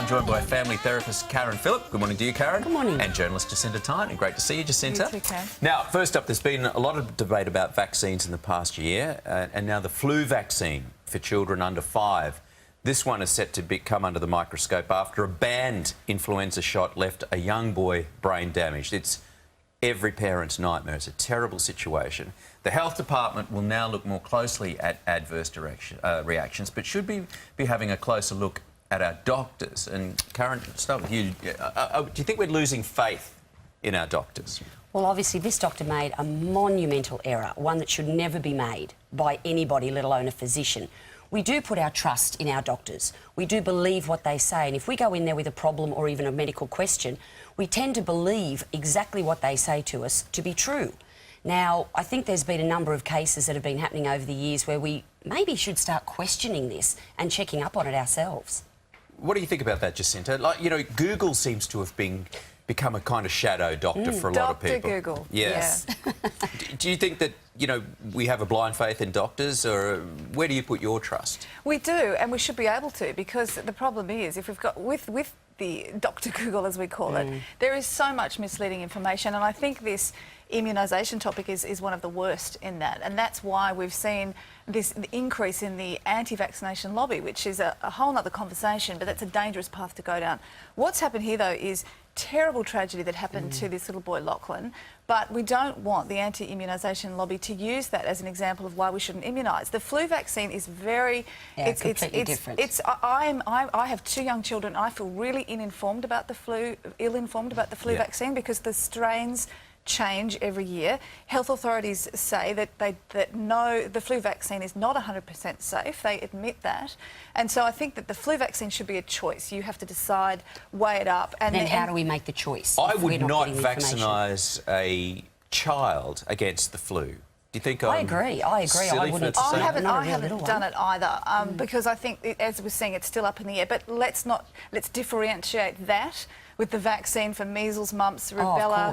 I'm joined by family therapist Karen Phillip. Good morning to you, Karen. Good morning. And journalist Jacinta Tynan. Great to see you, Jacinta. You too, Karen. Now, first up, there's been a lot of debate about vaccines in the past year, and now the flu vaccine for children under 5. This one is set to come under the microscope after a banned influenza shot left a young boy brain damaged. It's every parent's nightmare. It's a terrible situation. The health department will now look more closely at adverse reactions, but should be having a closer look at our doctors. And Karen, start with you. Do you think we're losing faith in our doctors? Well, obviously, this doctor made a monumental error, one that should never be made by anybody, let alone a physician. We do put our trust in our doctors. We do believe what they say. And if we go in there with a problem or even a medical question, we tend to believe exactly what they say to us to be true. Now, I think there's been a number of cases that have been happening over the years where we maybe should start questioning this and checking up on it ourselves. What do you think about that, Jacinta? Like, you know, Google seems to have become a kind of shadow doctor for a lot of people. Dr. Google. Yes. Yeah. Do you think that, you know, we have a blind faith in doctors, or where do you put your trust? We do, and we should be able to, because the problem is, if we've got with the Dr. Google, as we call it, there is so much misleading information, and I think this immunisation topic is one of the worst in that, and that's why we've seen this increase in the anti-vaccination lobby, which is a whole other conversation, but that's a dangerous path to go down. What's happened here, though, is terrible tragedy that happened to this little boy, Lachlan, but we don't want the anti-immunisation lobby to use that as an example of why we shouldn't immunise. The flu vaccine is very... it's completely different. I have 2 young children. I feel really ill-informed about the flu vaccine, because the strains change every year. Health authorities say that the flu vaccine is not 100% safe. They admit that. And so I think that the flu vaccine should be a choice. You have to decide, weigh it up. And then how do we make the choice? I would not vaccinise a child against the flu. Do you think I agree. I wouldn't. I haven't done it either, because I think, as we're seeing, it's still up in the air. But let's differentiate that with the vaccine for measles, mumps, rubella,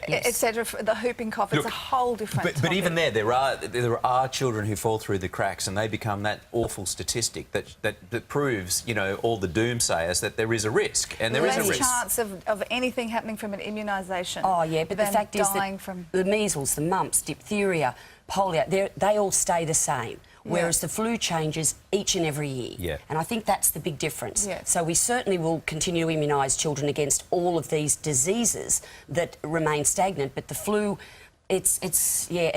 etc., the whooping cough. It's a whole different topic. But even there are children who fall through the cracks, and they become that awful statistic that proves, you know, all the doomsayers that there is a risk, and there is a risk. Less chance of anything happening from an immunisation. Oh yeah, but the fact is that the measles, the mumps, diphtheria, polio, they all stay the same. Whereas the flu changes each and every year. Yeah. And I think that's the big difference. Yes. So we certainly will continue to immunise children against all of these diseases that remain stagnant, but the flu, it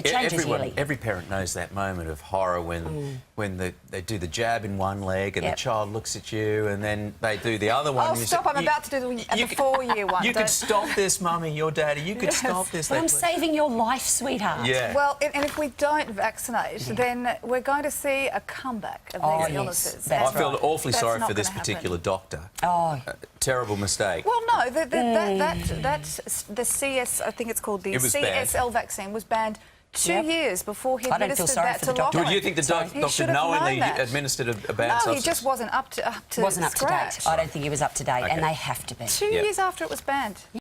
changes yearly. Every parent knows that moment of horror when they do the jab in one leg and the child looks at you, and then they do the other one. Oh, stop, I'm about to do the 4-year one. You could stop this, Mummy, your daddy. You could stop this. But I'm saving your life, sweetheart. Yeah. Well, and if we don't vaccinate, then we're going to see a comeback of these illnesses. I feel awfully sorry for this particular doctor. Oh. Terrible mistake. Well, no, the CS, I think it's called the CSL vaccine, was banned 2 years before he administered that to Lachlan. Do you think the doctor knowingly administered a bad substance? No, he just wasn't up to Wasn't up to date. I don't think he was up to date, and they have to be. 2 years after it was banned.